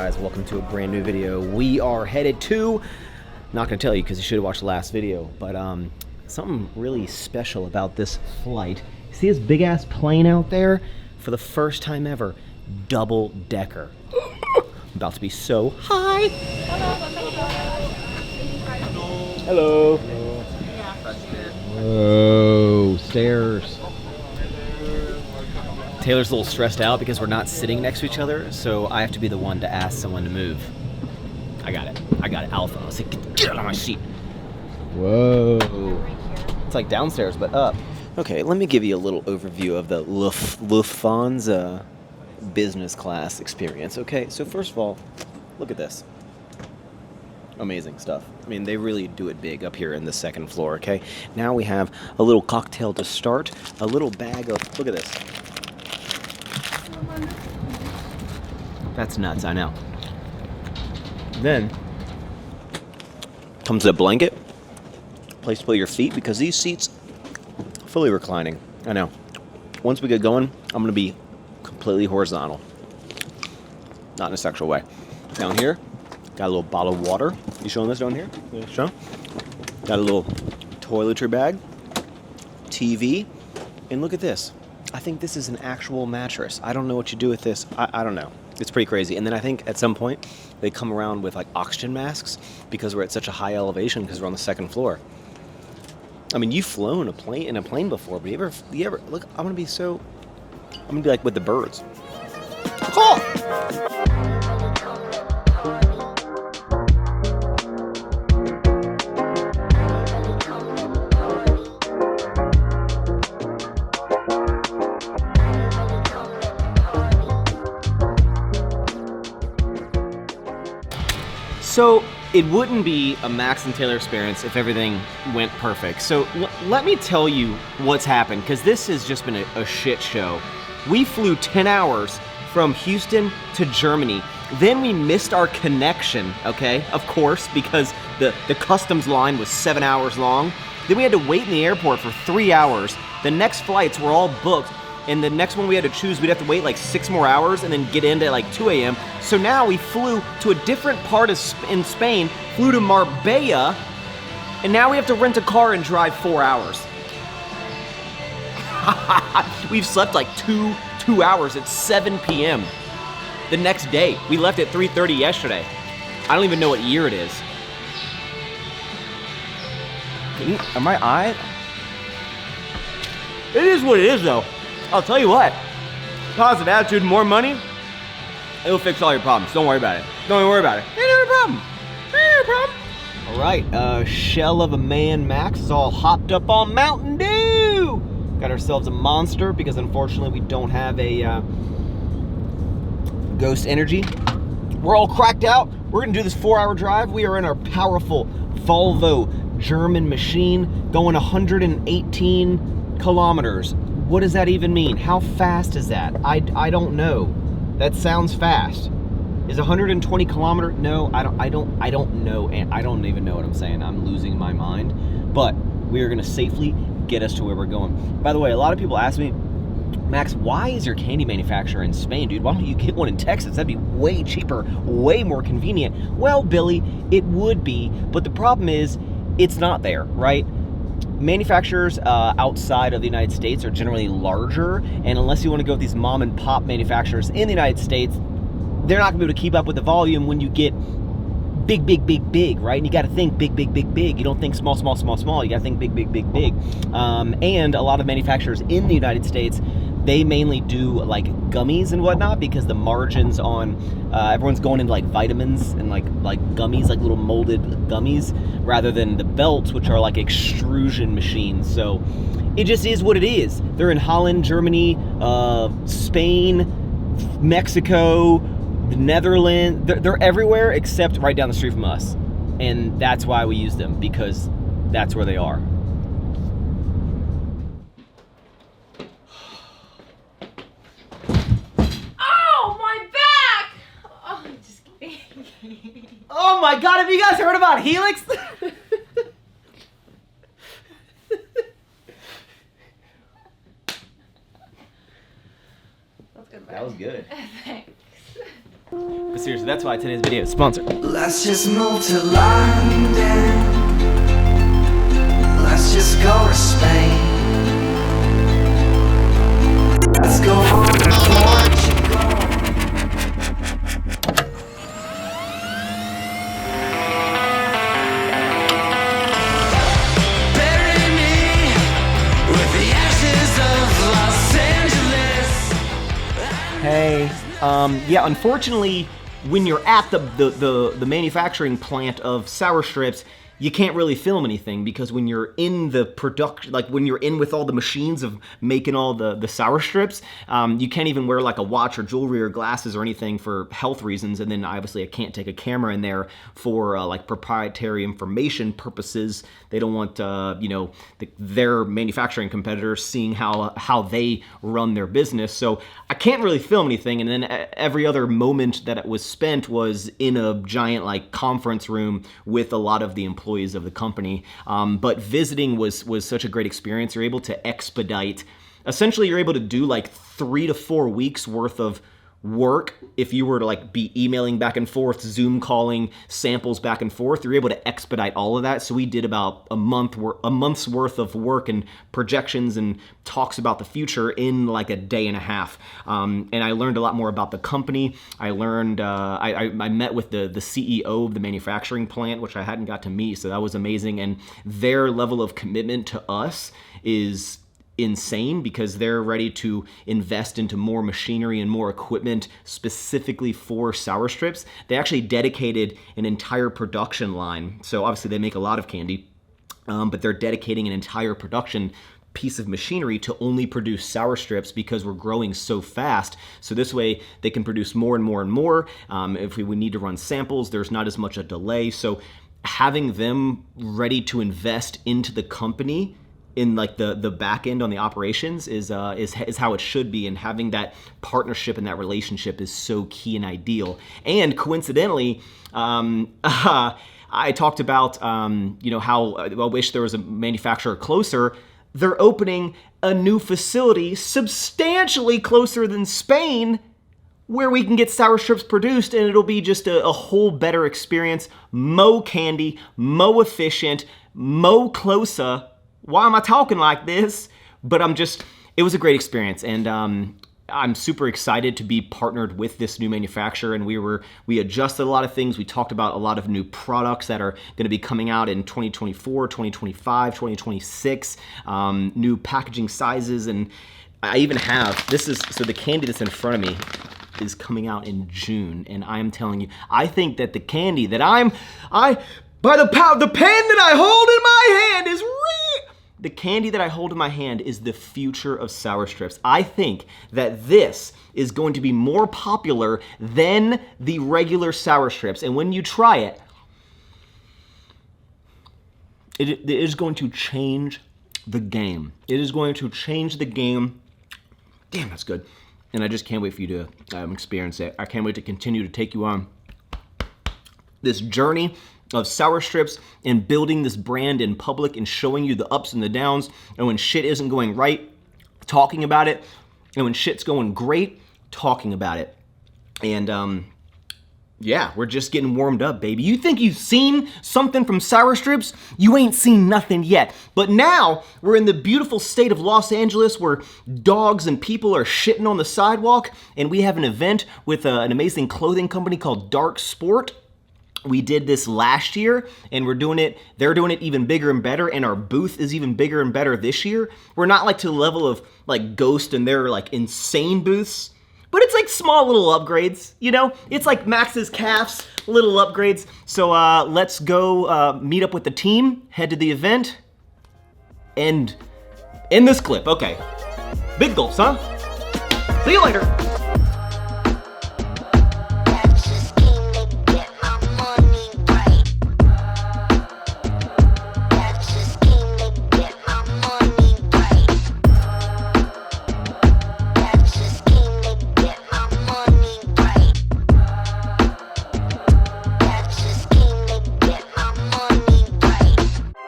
guys, welcome to a brand new video. We are headed to, not gonna tell you because you should have watched the last video, but something really special about this flight. See this big ass plane out there? For the first time ever, double decker. About to be so high. Hello. Whoa, stairs. Taylor's a little stressed out because we're not sitting next to each other, so I have to be the one to ask someone to move. I got it. Alpha. I was like, get out of my seat. Whoa. It's like downstairs, but up. Okay, let me give you a little overview of the Lufthansa business class experience. Okay, so first of all, look at this. Amazing stuff. I mean, they really do it big up here in the second floor, okay? Now we have a little cocktail to start, a little bag of, look at this. That's nuts, I know. Then comes a blanket, place to put your feet, because these seats fully reclining. I know. Once we get going, I'm gonna be completely horizontal. Not in a sexual way. Down here, got a little bottle of water. You showing this down here? Yeah, show. Got a little toiletry bag, TV, and look at this. I think this is an actual mattress. I don't know what you do with this. I don't know. It's pretty crazy. And then I think at some point they come around with like oxygen masks because we're at such a high elevation because we're on the second floor. I mean, you've flown in a plane before, but you ever look? I'm gonna be like with the birds. Cool. So it wouldn't be a Max and Taylor experience if everything went perfect. So let me tell you what's happened, because this has just been a shit show. We flew 10 hours from Houston to Germany. Then we missed our connection, okay? Of course, because the customs line was 7 hours long. Then we had to wait in the airport for 3 hours. The next flights were all booked. And the next one we had to choose, we'd have to wait like 6 more hours and then get in at like 2 a.m. So now we flew to a different part in Spain, flew to Marbella, and now we have to rent a car and drive 4 hours. We've slept like two hours at 7 p.m. the next day. We left at 3:30 yesterday. I don't even know what year it is. Am I eye? It is what it is though. I'll tell you what, positive attitude, more money, it'll fix all your problems. Don't worry about it. Don't even worry about it. Ain't no problem. Ain't no problem. All right, shell of a man Max is all hopped up on Mountain Dew. Got ourselves a Monster because unfortunately we don't have a Ghost Energy. We're all cracked out. We're gonna do this 4-hour drive. We are in our powerful Volvo German machine going 118 kilometers. What does that even mean? How fast is that? I don't know. That sounds fast. Is 120 kilometer? No, I don't know, and I don't even know what I'm saying. I'm losing my mind. But we are gonna safely get us to where we're going. By the way, a lot of people ask me, Max, why is your candy manufacturer in Spain, dude? Why don't you get one in Texas? That'd be way cheaper, way more convenient. Well, Billy, it would be, but the problem is, it's not there, right? Manufacturers outside of the United States are generally larger, and unless you want to go with these mom and pop manufacturers in the United States, they're not going to be able to keep up with the volume when you get big, right? And you got to think big. You don't think small. You got to think big. And a lot of manufacturers in the United States, they mainly do like gummies and whatnot because the margins on everyone's going into like vitamins and like gummies, like little molded gummies, rather than the belts, which are like extrusion machines. So it just is what it is. They're in Holland, Germany, Spain, Mexico, the Netherlands. They're everywhere except right down the street from us, and that's why we use them, because that's where they are. Oh my god, have you guys heard about Helix? That was good. Thanks. seriously, that's why today's video is sponsored. Let's just move to London. Let's just go to Spain. Let's go home to Portugal. Bury me with the ashes of Los Angeles. Hey, yeah, unfortunately, when you're at the manufacturing plant of Sour Strips, you can't really film anything because when you're in the production, like when you're in with all the machines of making all the Sour Strips, you can't even wear like a watch or jewelry or glasses or anything for health reasons. And then obviously I can't take a camera in there for like proprietary information purposes. They don't want, their manufacturing competitors seeing how they run their business. So I can't really film anything. And then every other moment that it was spent was in a giant like conference room with a lot of the employees of the company. But visiting was such a great experience. You're able to expedite. Essentially, you're able to do like 3 to 4 weeks worth of work. If you were to like be emailing back and forth, Zoom calling samples back and forth, you're able to expedite all of that. So we did about a month's worth of work and projections and talks about the future in like a day and a half. And I learned a lot more about the company. I learned, I met with the CEO of the manufacturing plant, which I hadn't got to meet. So that was amazing. And their level of commitment to us is insane because they're ready to invest into more machinery and more equipment specifically for Sour Strips. They actually dedicated an entire production line. So obviously they make a lot of candy, but they're dedicating an entire production piece of machinery to only produce Sour Strips because we're growing so fast. So this way they can produce more and more and more. If we need to run samples, there's not as much a delay. So having them ready to invest into the company in like the back end on the operations is how it should be, and having that partnership and that relationship is so key and ideal. And coincidentally, I talked about how I wish there was a manufacturer closer. They're opening a new facility substantially closer than Spain, where we can get Sour Strips produced, and it'll be just a whole better experience. Mo candy, mo efficient, mo closer. Why am I talking like this? But it was a great experience, and I'm super excited to be partnered with this new manufacturer. And we adjusted a lot of things. We talked about a lot of new products that are going to be coming out in 2024, 2025, 2026, new packaging sizes. And I even have, so the candy that's in front of me is coming out in June. And I'm telling you, I think that the candy that by the pen that I hold in my hand is the candy that I hold in my hand is the future of Sour Strips. I think that this is going to be more popular than the regular Sour Strips. And when you try it, it is going to change the game. It is going to change the game. Damn, that's good. And I just can't wait for you to experience it. I can't wait to continue to take you on this journey of Sour Strips and building this brand in public and showing you the ups and the downs, and when shit isn't going right, talking about it, and when shit's going great, talking about it. And yeah, we're just getting warmed up, baby. You think you've seen something from Sour Strips? You ain't seen nothing yet. But now we're in the beautiful state of Los Angeles where dogs and people are shitting on the sidewalk, and we have an event with an amazing clothing company called Dark Sport. We did this last year, and they're doing it even bigger and better, and our booth is even bigger and better this year. We're not like to the level of like Ghost and their like insane booths, but it's like small little upgrades, you know? It's like Max's Calves, little upgrades. So let's go meet up with the team, head to the event, and in this clip. Okay, big goals, huh? See you later.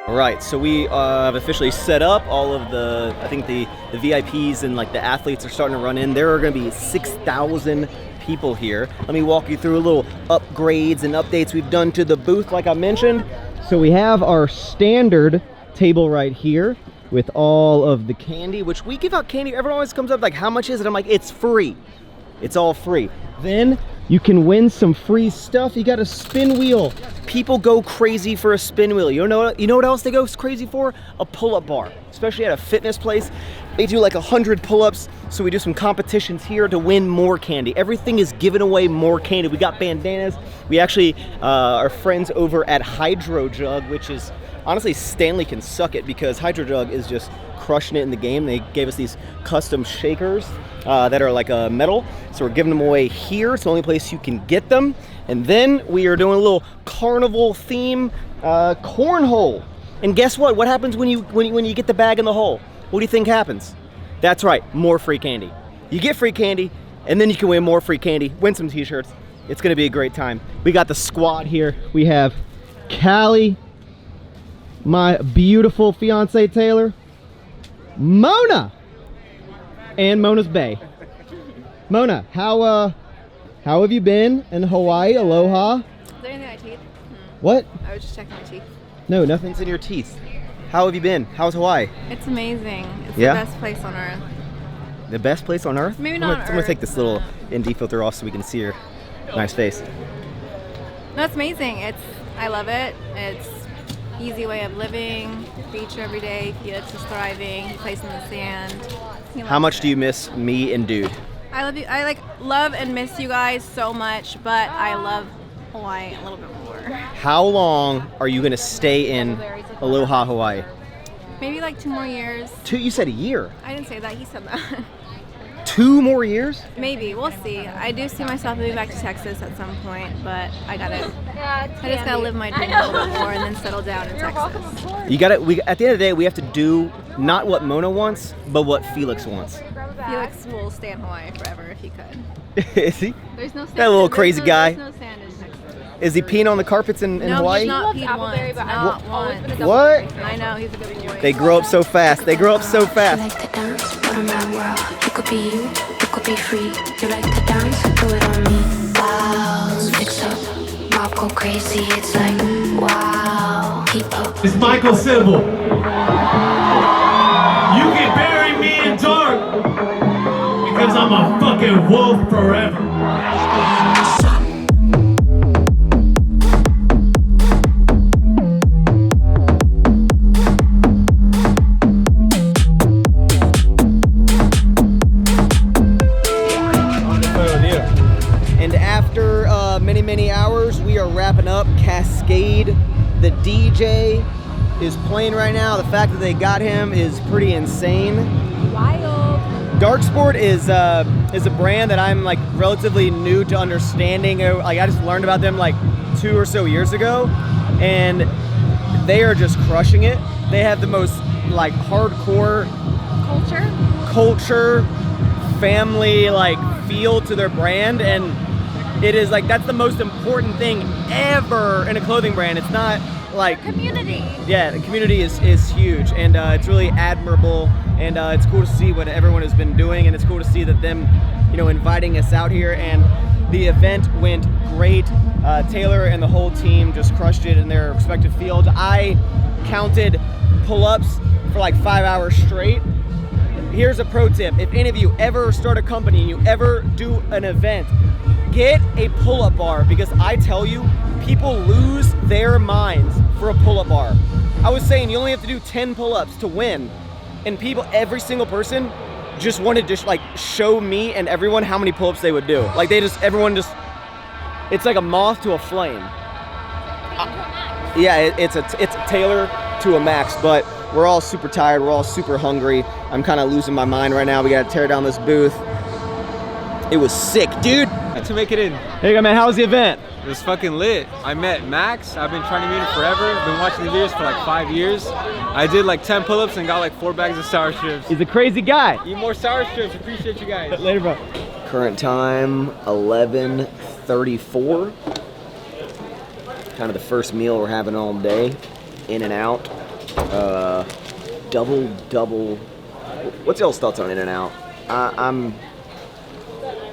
All right, so we have officially set up all of I think the VIPs and like the athletes are starting to run in. There are gonna be 6,000 people here. Let me walk you through a little upgrades and updates we've done to the booth like I mentioned. So we have our standard table right here with all of the candy, which we give out candy. Everyone always comes up like, how much is it? I'm like, it's free. It's all free. Then you can win some free stuff. You got a spin wheel. People go crazy for a spin wheel. You know what else they go crazy for? A pull-up bar, especially at a fitness place. They do like 100 pull-ups. So we do some competitions here to win more candy. Everything is giving away more candy. We got bandanas. We actually are friends over at Hydro Jug, which is, honestly, Stanley can suck it because Hydro Jug is just crushing it in the game. They gave us these custom shakers that are like a metal. So we're giving them away here. It's the only place you can get them. And then we are doing a little carnival theme cornhole. And guess what? What happens when you get the bag in the hole? What do you think happens? That's right, more free candy. You get free candy, and then you can win more free candy, win some t-shirts. It's gonna be a great time. We got the squad here. We have Callie, my beautiful fiance Taylor, Mona, and Mona's bae. Mona, how have you been in Hawaii? Aloha. Is there anything in my teeth? What? I was just checking my teeth. No, nothing's in your teeth. How have you been? How's Hawaii? It's amazing. It's Yeah? the best place on earth. The best place on earth? Maybe I'm not gonna, on I'm gonna take Earth, this little but- ND filter off so we can see your nice face. No, it's amazing. I love it. It's easy way of living. Beach every day. Felix is thriving. He plays in the sand. He How loves much it. do you miss me and Dude? I love you. I love and miss you guys so much, but I love Hawaii a little bit more. How long are you gonna stay in Aloha, Hawaii? Maybe like 2 more years. You said a year. I didn't say that. He said that. 2 more years? Maybe. We'll see. I do see myself moving back to Texas at some point, but I just gotta live my dream a little bit more and then settle down in Texas. You gotta. At the end of the day, we have to do not what Mona wants, but what Felix wants. Felix will stay in Hawaii forever if he could. Is he? There's no sand. That little there's crazy no- guy. There's no sand in Texas. Is he peeing on the carpets in No, Hawaii? he's not peed once. Not once. What? I know, he's a good boy. They grow up so fast. They grow up so You fast. like to dance, but I'm my world. You could be you could be free. You like to dance, do it on me. Wow, mix up, mob go crazy. It's like wow, keep up. It's Michael Sybil. You can bury me in dark because I'm a fucking wolf forever. And after many hours, we are wrapping up. Cascade, the DJ, is playing right now. The fact that they got him is pretty insane. Wild. Darksport is a brand that I'm like relatively new to understanding. Like I just learned about them like 2 or so years ago, and they are just crushing it. They have the most like hardcore culture, family like feel to their brand, and it is like that's the most important thing ever in a clothing brand. It's not like Community. yeah, the community is huge, and it's really admirable, and it's cool to see what everyone has been doing, and it's cool to see that them, inviting us out here, and the event went great. Taylor and the whole team just crushed it in their respective fields. I counted pull-ups for like 5 hours straight. Here's a pro tip: if any of you ever start a company, you ever do an event, get a pull-up bar, because I tell you, people lose their minds for a pull-up bar. I was saying you only have to do 10 pull-ups to win, and every single person just wanted to like show me and everyone how many pull-ups they would do. Like it's like a moth to a flame. Yeah, it's a Taylor to a max, but we're all super tired, we're all super hungry. I'm kind of losing my mind right now. We gotta tear down this booth. It was sick, dude. To make it in. There you go, man. How was the event? It was fucking lit. I met Max. I've been trying to meet him forever. Been watching the videos for like 5 years. I did like 10 pull-ups and got like 4 bags of sour strips. He's a crazy guy. Eat more sour strips. Appreciate you guys. Later, bro. Current time, 11:34. Kind of the first meal we're having all day. In-N-Out. Double. What's y'all's thoughts on In-N-Out?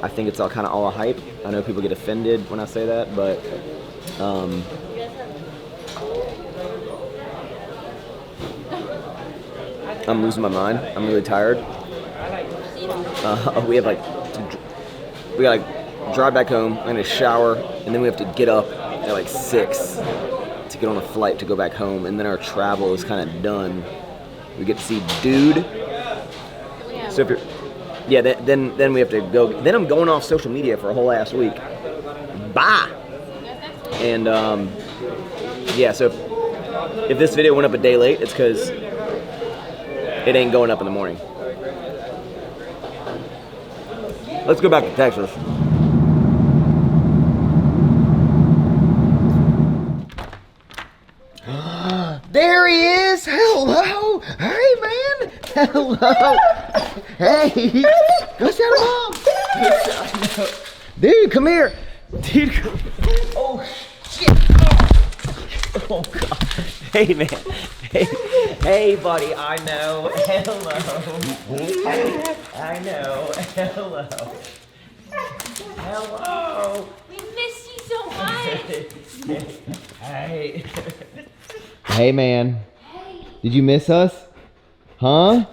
I think it's all kind of all a hype. I know people get offended when I say that, but I'm losing my mind. I'm really tired. We gotta drive back home. I'm gonna shower, and then we have to get up at like 6 to get on a flight to go back home, and then our travel is kind of done. We get to see Dude. So if you're, yeah, then we have to go. Then I'm going off social media for a whole ass week. Bye. And yeah, so if this video went up a day late, it's because it ain't going up in the morning. Let's go back to Texas. There he is! Hello! Hey, man! Hello! Hey! Go say hello! Dude, come here! Dude, come here! Oh, shit! Oh, God. Hey, man. Hey, buddy, I know. Hello. I know. Hello. Hello. We miss you so much. Hey. Hey, man. Hey. Did you miss us? Huh?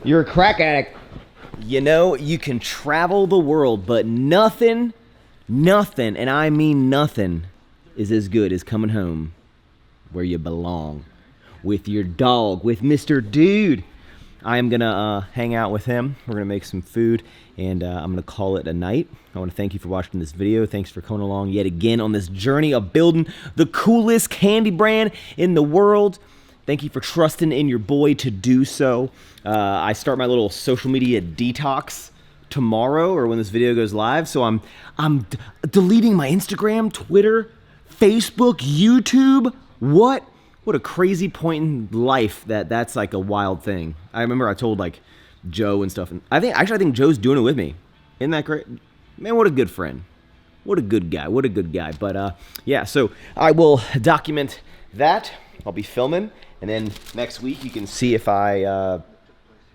You're a crack addict. You know, you can travel the world, but nothing, and I mean nothing, is as good as coming home where you belong. With your dog, with Mr. Dude. I am gonna hang out with him. We're gonna make some food, and I'm gonna call it a night. I wanna thank you for watching this video. Thanks for coming along yet again on this journey of building the coolest candy brand in the world. Thank you for trusting in your boy to do so. I start my little social media detox tomorrow, or when this video goes live. So I'm deleting my Instagram, Twitter, Facebook, YouTube. What a crazy point in life that's like a wild thing. I remember I told like Joe and stuff, and I think Joe's doing it with me. Isn't that great? Man, what a good friend. What a good guy. What a good guy. But yeah, so I will document that. I'll be filming, and then next week you can see if I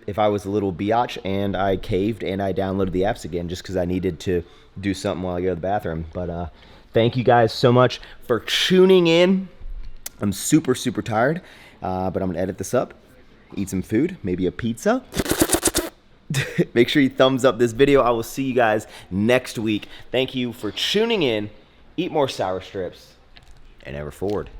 was a little biatch and I caved and I downloaded the apps again just because I needed to do something while I go to the bathroom. But thank you guys so much for tuning in. I'm super, super tired, but I'm gonna edit this up, eat some food, maybe a pizza. Make sure you thumbs up this video. I will see you guys next week. Thank you for tuning in. Eat more sour strips and ever forward.